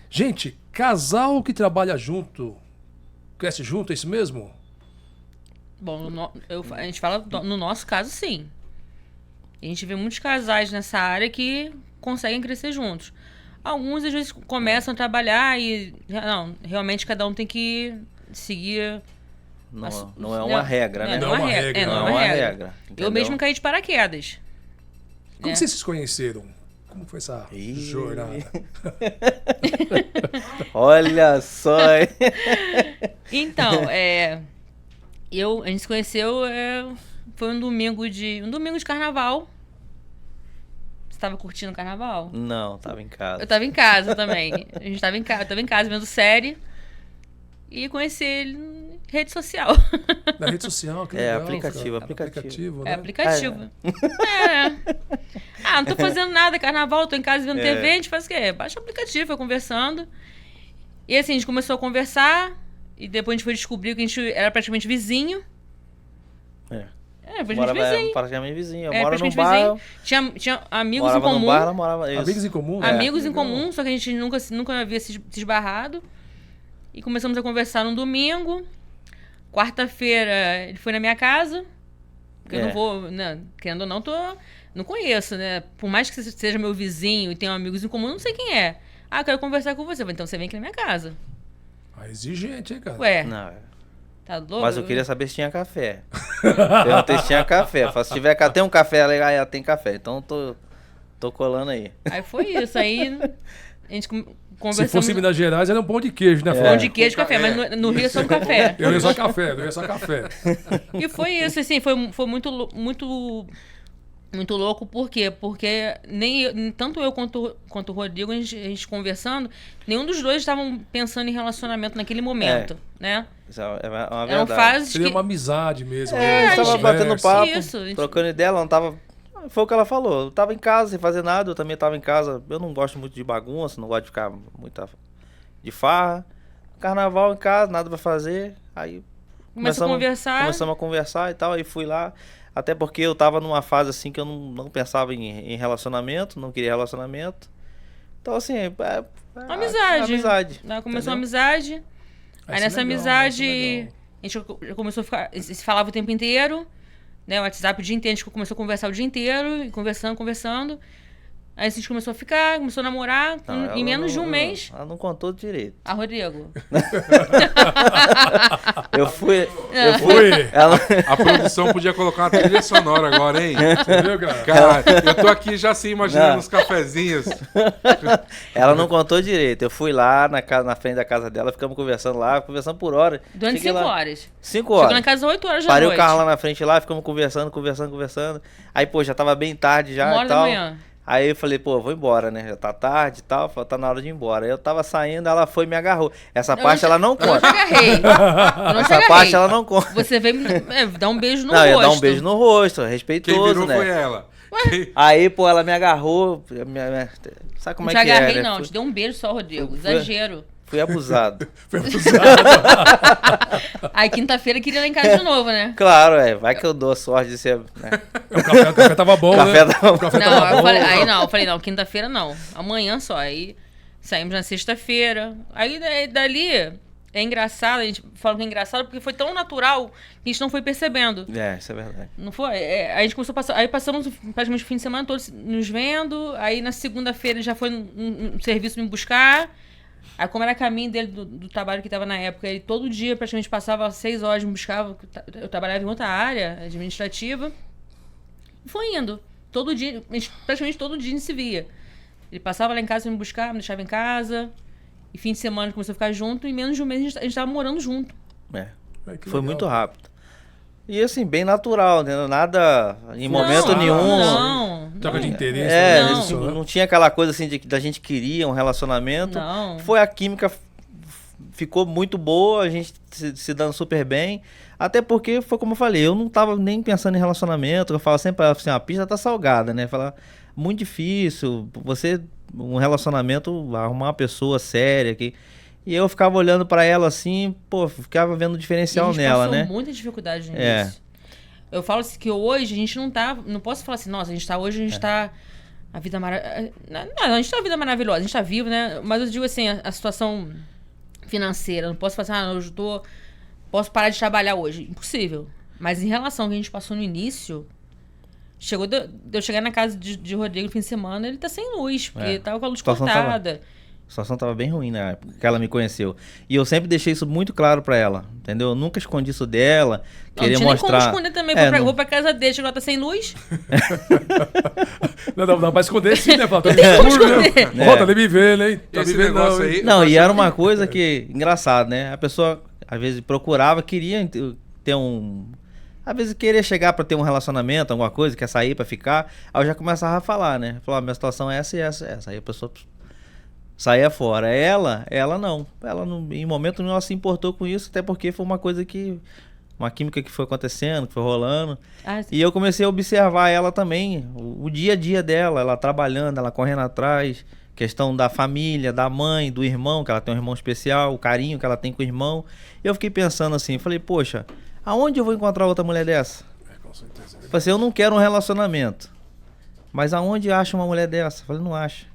Gente, casal que trabalha junto, cresce junto, é isso mesmo? Bom, a gente fala no nosso caso, sim. A gente vê muitos casais nessa área que conseguem crescer juntos. Alguns, às vezes, começam a trabalhar e... Não, realmente cada um tem que seguir... Não é uma regra, né? Não é uma regra. Não é uma regra. Eu entendeu? mesmo caí de paraquedas. Como vocês se conheceram? Como foi essa jornada? Olha só, hein? Então, a gente se conheceu, foi um domingo de carnaval. Você tava curtindo o carnaval? Não, tava em casa. Eu tava em casa também. Eu tava em casa vendo série e conheci ele em rede social. Na rede social, que legal. Aplicativo. Né? É aplicativo. Não tô fazendo nada, carnaval, tô em casa vendo TV, a gente faz o quê? Baixa o aplicativo, foi conversando. E assim, a gente começou a conversar e depois a gente foi descobrir que a gente era praticamente vizinho. Praticamente vizinho. Eu moro praticamente no bairro. Tinha amigos Morava em comum. no bairro, ela morava... Isso. Amigos em comum? Amigos em comum, só que a gente nunca havia se esbarrado. E começamos a conversar num domingo. Quarta-feira ele foi na minha casa. Porque eu não vou, né, querendo ou não, não conheço, né? Por mais que seja meu vizinho e tenha amigos em comum, eu não sei quem é. Eu quero conversar com você. Então você vem aqui na minha casa. Exigente, hein, cara? Ué, Não, tá louco? mas eu queria saber se tinha café. Perguntei se tinha café. Eu falei, se tiver tem um café, ela tem café. Então tô colando aí. Aí foi isso. Aí a gente conversamos... Se fosse em Minas Gerais, era um pão de queijo, né? Pão de queijo e café, mas no Rio é só um café. Eu ia só café. E foi isso, assim, foi muito, muito, muito louco. Por quê? Porque tanto eu quanto o Rodrigo, a gente conversando, nenhum dos dois estavam pensando em relacionamento naquele momento, né? Isso é uma verdade. Eram fases Seria que... uma amizade mesmo. A gente tava batendo papo, Isso, trocando ideia, ela não tava... Foi o que ela falou. Eu tava em casa sem fazer nada, eu também tava em casa. Eu não gosto muito de bagunça, não gosto de ficar muito de farra. Carnaval em casa, nada pra fazer. Aí começamos a conversar e tal. Aí fui lá. Até porque eu tava numa fase assim que eu não pensava em relacionamento, não queria relacionamento. Então assim, amizade. Começou a amizade. Aí nessa amizade, a gente já começou a ficar... Se falava o tempo inteiro. Né, o WhatsApp o dia inteiro, a gente começou a conversar o dia inteiro, e conversando. Aí a gente começou a ficar, começou a namorar, em menos de um mês. Ela não contou direito. Rodrigo. Eu fui. A produção podia colocar uma trilha sonora agora, hein? Você viu, cara? Cara, eu tô aqui já assim, imaginando os cafezinhos. Ela não contou direito. Eu fui lá na frente da casa dela, ficamos conversando por hora. Durante 5 horas. 5 horas. Chegou na casa 8 horas da noite. Parei o carro lá na frente lá, ficamos conversando. Aí, pô, já tava bem tarde já 1h e tal. da manhã. Aí eu falei, pô, vou embora, né? Já tá tarde e tal, tá na hora de ir embora. Aí eu tava saindo, ela foi e me agarrou. Essa parte ela não conta. Eu não te agarrei. Essa parte ela não conta. Você veio dar um beijo no rosto. Ia dar um beijo no rosto, respeitoso, Quem virou né? foi ela. Aí, pô, ela me agarrou. Sabe como é que é, Não te agarrei, né? não. Te deu um beijo só, Rodrigo. Exagero. Fui abusado. Aí quinta-feira queria ir lá em casa de novo, né? Claro, vai que eu dou a sorte de ser... Né? O café tava bom, né? O café tava Não, bom. eu falei, não, quinta-feira não. Amanhã só. Aí saímos na sexta-feira. Aí dali é engraçado, a gente fala que é engraçado porque foi tão natural que a gente não foi percebendo. Isso é verdade. Não foi? A gente começou a passar. Aí passamos praticamente o fim de semana todos nos vendo. Aí na segunda-feira ele já foi no serviço me buscar. Aí, como era caminho dele do trabalho que estava na época, ele todo dia praticamente passava 6 horas, me buscava. Eu trabalhava em outra área administrativa. E foi indo. Todo dia, praticamente todo dia a gente se via. Ele passava lá em casa pra me buscar, me deixava em casa. E fim de semana começou a ficar junto. E em menos de um mês a gente estava morando junto. Foi muito rápido. E assim, bem natural, né? Nada em momento nenhum. Não. Troca de interesse. Não tinha aquela coisa assim da gente queria um relacionamento. Não. Foi a química, ficou muito boa, a gente se dando super bem. Até porque, foi como eu falei, eu não tava nem pensando em relacionamento. Eu falo sempre assim, a pista tá salgada, né? Falar, muito difícil, um relacionamento, arrumar uma pessoa séria que... E eu ficava olhando pra ela assim, pô, ficava vendo o diferencial nela, né? Muita dificuldade no início. Eu falo assim que hoje a gente não tá... Não posso falar assim, nossa, a gente tá A vida maravilhosa. Não, a gente tem uma vida maravilhosa, a gente tá vivo, né? Mas eu digo assim, a situação financeira. Não posso falar, hoje posso parar de trabalhar hoje. Impossível. Mas em relação ao que a gente passou no início, chegou de eu chegar na casa de Rodrigo no fim de semana, ele tá sem luz, porque tava com a luz cortada. A situação tava bem ruim na época que ela me conheceu. E eu sempre deixei isso muito claro pra ela, entendeu? Eu nunca escondi isso dela, queria mostrar... Não tinha nem como esconder também, vou pra casa dele, chegou, tá sem luz. Não, dá pra esconder sim, né? Fala, tá escuro, né? Ó, tá nem me vendo, hein? Tá Esse me vendo negócio não, aí... Não, e era uma coisa que... Engraçado, né? A pessoa, às vezes, procurava, queria ter um... Às vezes queria chegar pra ter um relacionamento, alguma coisa, quer sair pra ficar. Aí eu já começava a falar, né? Falar, minha situação é essa e essa e essa. Aí a pessoa... saía fora. Ela não. Ela não, em momento nenhum ela se importou com isso, até porque foi uma coisa que... Uma química que foi acontecendo, que foi rolando. E eu comecei a observar ela também, o dia a dia dela, ela trabalhando, ela correndo atrás, questão da família, da mãe, do irmão, que ela tem um irmão especial, o carinho que ela tem com o irmão. E eu fiquei pensando assim, falei, poxa, aonde eu vou encontrar outra mulher dessa? Com certeza. Falei assim, eu não quero um relacionamento. Mas aonde acha uma mulher dessa? Falei, não acha.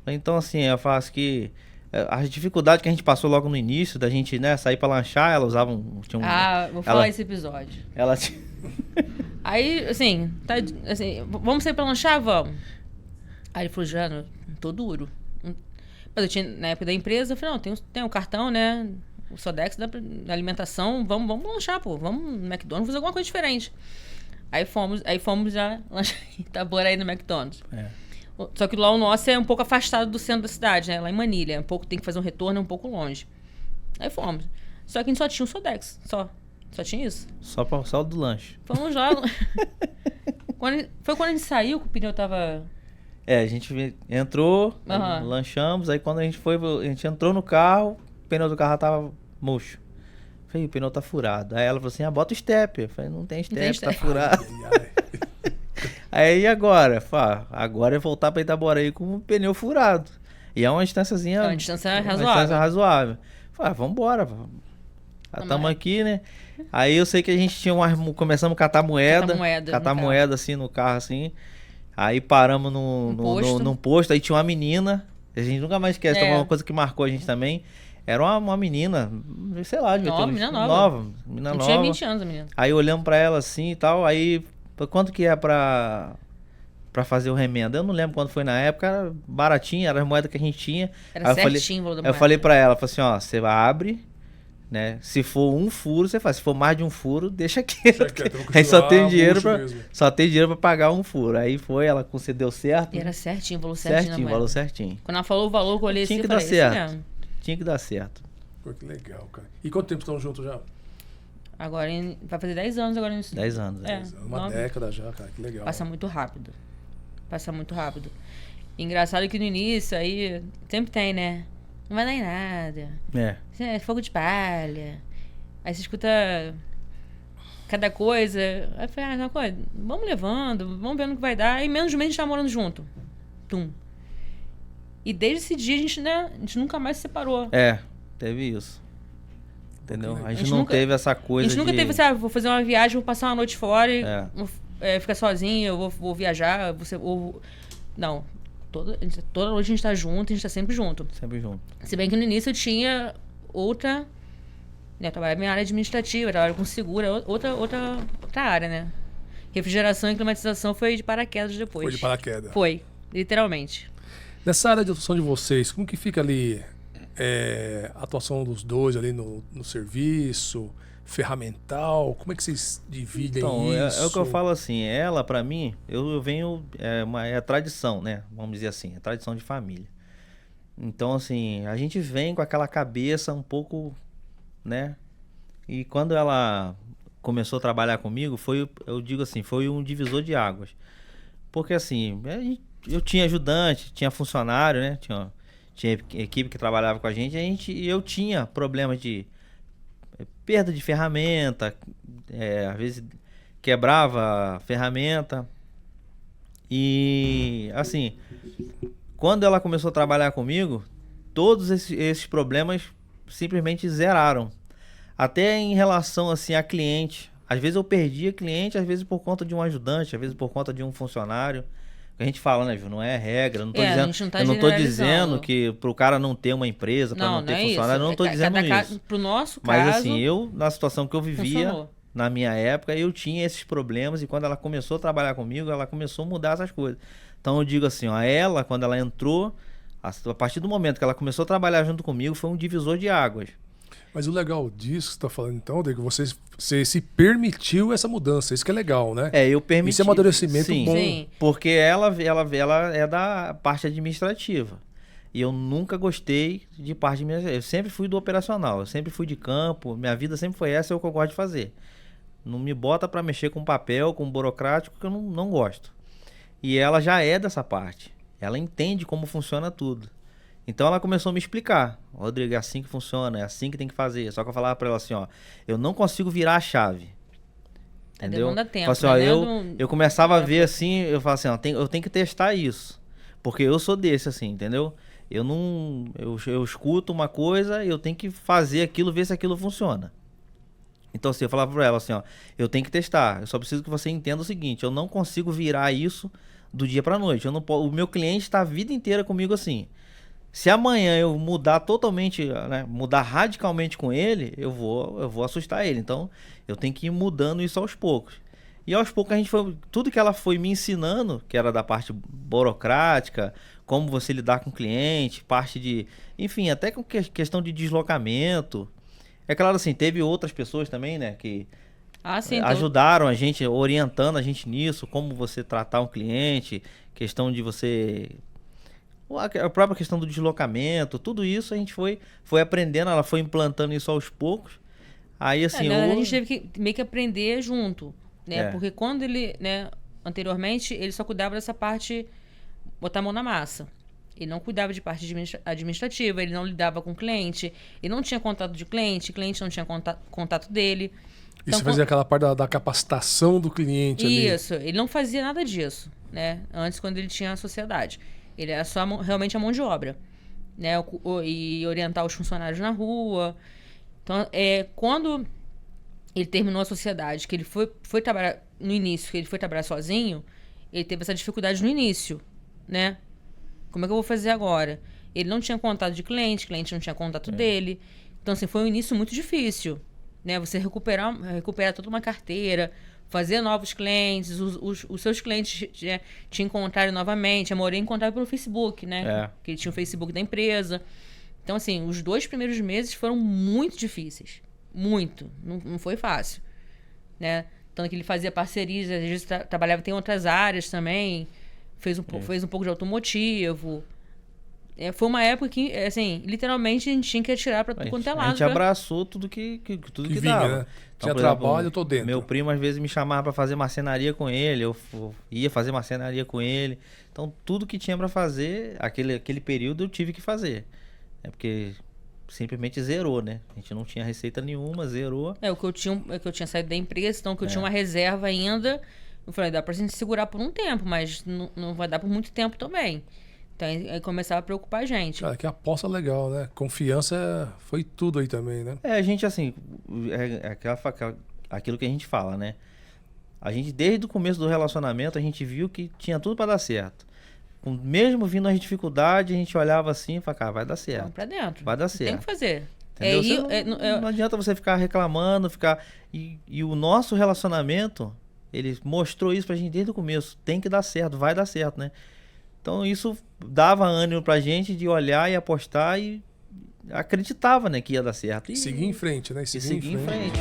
Então, assim, eu faço que as dificuldades que a gente passou logo no início, da gente, né, sair pra lanchar, ela usava vou falar esse episódio. Ela Aí, assim, vamos sair pra lanchar? Vamos. Aí ele falou, Jana, tô duro. Mas eu tinha, na época da empresa, eu falei, não, tem o cartão, né, o Sodex da alimentação, vamos lanchar, pô, vamos no McDonald's fazer alguma coisa diferente. Aí fomos já lanchar em Itaboraí no McDonald's. Só que lá o nosso é um pouco afastado do centro da cidade, né? Lá em Manilha. Tem que fazer um retorno, é um pouco longe. Aí fomos. Só que a gente só tinha o Sodex. Só tinha isso. Só o do lanche. Fomos lá. Foi quando a gente saiu que o pneu tava... A gente entrou, lanchamos, aí quando a gente entrou no carro, o pneu do carro tava murcho. Falei, o pneu tá furado. Aí ela falou assim, bota o step. Eu falei, não tem step, tá furado. Aí agora? Agora é voltar pra Itaboraí com o pneu furado. E é uma distânciazinha... É uma distância razoável. Uma distância razoável. Falei, vambora. Estamos aqui, né? Aí eu sei que a gente começamos a catar moeda. Catar moeda assim no carro, assim. Aí paramos num posto. Aí tinha uma menina. A gente nunca mais esquece. Uma coisa que marcou a gente também. Era uma menina, sei lá, menina nova. Menina nova. Nova. Tinha 20 anos a menina. Aí olhamos pra ela assim e tal. Aí... Quanto que é pra fazer o remendo? Eu não lembro quando foi na época, era baratinho, era as moedas que a gente tinha. Era certinho o valor da moeda. Eu falei pra ela, falei assim, ó, você abre, né? Se for um furo, você faz. Se for mais de um furo, deixa quieto. Aí só tem dinheiro pra pagar um furo. Aí foi, ela concedeu certo. E era certinho, o valor certinho. Certinho, o valor certinho. Quando ela falou o valor, eu olhei assim e falei, certo. Tinha que dar certo. Pô, que legal, cara. E quanto tempo estão juntos já? Agora vai fazer 10 anos agora nisso. 10 anos. Uma década já, cara, que legal. Passa muito rápido. Engraçado que no início aí sempre tem, né? Não vai dar em nada. É fogo de palha. Aí você escuta cada coisa. Aí eu falei, uma coisa, vamos levando, vamos vendo o que vai dar. E menos de um mês a gente tá morando junto. E desde esse dia a gente nunca mais se separou. Teve isso. Entendeu? A gente não teve essa coisa. A gente nunca teve assim, vou fazer uma viagem, vou passar uma noite fora e ficar sozinho, eu vou viajar, não. Toda noite a gente tá junto, a gente tá sempre junto. Sempre junto. Se bem que no início eu tinha outra, né, eu trabalhava na minha área administrativa, eu trabalhava com seguro, outra área, né? Refrigeração e climatização foi de paraquedas depois. Foi de paraquedas. Foi, literalmente. Nessa área de atuação de vocês, como que fica ali a atuação dos dois ali no serviço, ferramental? Como é que vocês dividem isso? É o que eu falo assim, ela pra mim, eu venho, é tradição, né? Vamos dizer assim, é tradição de família. Então assim, a gente vem com aquela cabeça um pouco, né? E quando ela começou a trabalhar comigo, eu digo assim, foi um divisor de águas. Porque assim, eu tinha ajudante, tinha funcionário, né? Tinha equipe que trabalhava com a gente e eu tinha problemas de perda de ferramenta, às vezes quebrava a ferramenta. E assim, quando ela começou a trabalhar comigo, todos esses problemas simplesmente zeraram. Até em relação assim a cliente. Às vezes eu perdia cliente, às vezes por conta de um ajudante, às vezes por conta de um funcionário. A gente fala, né, Ju? Não é regra. Não tô a dizendo, gente não tá eu não tô generalizando. dizendo que pro cara não ter uma empresa, pra não ter é funcionário, eu não tô dizendo isso. Pro nosso Mas caso, assim, eu, na situação que eu vivia, funcionou. na minha época, eu tinha esses problemas e quando ela começou a trabalhar comigo, ela começou a mudar essas coisas. Então eu digo assim, ó, ela, quando ela entrou, a partir do momento que ela começou a trabalhar junto comigo, foi um divisor de águas. Mas o legal disso que você tá falando, então, Diego, você se permitiu essa mudança. Isso que é legal, né? Eu permiti. Isso é amadurecimento sim, bom. Sim. Porque ela é da parte administrativa. E eu nunca gostei de parte administrativa. Eu sempre fui do operacional, eu sempre fui de campo. Minha vida sempre foi essa, é o que eu gosto de fazer. Não me bota para mexer com papel, com burocrático, que eu não gosto. E ela já é dessa parte. Ela entende como funciona tudo. Então ela começou a me explicar. Rodrigo, é assim que funciona, é assim que tem que fazer. Só que eu falava para ela assim, ó, eu não consigo virar a chave. Entendeu? Demanda tempo, assim, ó, né? eu começava a ver assim, eu falava assim, ó, eu tenho que testar isso. Porque eu sou desse, assim, entendeu? Eu escuto uma coisa e eu tenho que fazer aquilo, ver se aquilo funciona. Então assim, eu falava pra ela assim, ó, eu tenho que testar. Eu só preciso que você entenda o seguinte, eu não consigo virar isso do dia pra noite. O meu cliente está a vida inteira comigo assim. Se amanhã eu mudar totalmente, né, mudar radicalmente com ele, eu vou assustar ele. Então, eu tenho que ir mudando isso aos poucos. E aos poucos a gente foi, tudo que ela foi me ensinando, que era da parte burocrática, como você lidar com o cliente, parte de, enfim, até com questão de deslocamento. É claro assim, teve outras pessoas também, né, que ajudaram a gente, orientando a gente nisso, como você tratar um cliente, questão de você... A própria questão do deslocamento, tudo isso a gente foi aprendendo, ela foi implantando isso aos poucos. Aí assim... a gente teve que meio que aprender junto, né? Porque quando ele, né, anteriormente, ele só cuidava dessa parte, botar a mão na massa. Ele não cuidava de parte administrativa, ele não lidava com cliente, ele não tinha contato de cliente não tinha contato dele. E você fazia aquela parte da capacitação do cliente ali. Isso, ele não fazia nada disso, né? Antes, quando ele tinha a sociedade. Ele era só realmente a mão de obra, né? E orientar os funcionários na rua. Então, quando ele terminou a sociedade, que ele foi trabalhar no início, que ele foi trabalhar sozinho, ele teve essa dificuldade no início, né? Como é que eu vou fazer agora? Ele não tinha contato de cliente não tinha contato dele. Então, assim, foi um início muito difícil, né? Você recuperar toda uma carteira, fazer novos clientes, os seus clientes te encontrarem novamente. A Morei encontrava pelo Facebook, né? Que ele tinha o Facebook da empresa. Então, assim, os 2 primeiros meses foram muito difíceis. Muito. Não foi fácil, né? Tanto que ele fazia parcerias, às vezes trabalhava em outras áreas também. Fez um pouco de automotivo. Foi uma época que, assim, literalmente a gente tinha que atirar pra tudo quanto é lado. A gente abraçou tudo que vinha, dava. Né? Então, tinha trabalho, eu tô dentro. Meu primo às vezes me chamava pra fazer marcenaria com ele, eu ia fazer marcenaria com ele. Então tudo que tinha pra fazer, aquele período eu tive que fazer. Porque simplesmente zerou, né? A gente não tinha receita nenhuma, zerou. O que eu tinha saído da empresa, então que eu tinha uma reserva ainda. Eu falei, dá pra gente segurar por um tempo, mas não vai dar por muito tempo também. Então aí começava a preocupar a gente. Cara, que aposta legal, né? Confiança foi tudo aí também, né? A gente assim, aquilo que a gente fala, né? A gente, desde o começo do relacionamento, a gente viu que tinha tudo pra dar certo. Mesmo vindo as dificuldades, a gente olhava assim e falava, cara, vai dar certo. Vamos pra dentro. Vai dar certo. Tem que fazer. Não adianta você ficar reclamando, E o nosso relacionamento, ele mostrou isso pra gente desde o começo. Tem que dar certo, vai dar certo, né? Então isso dava ânimo pra gente de olhar e apostar e acreditava, né, que ia dar certo. Seguir em frente, né? Seguir em frente.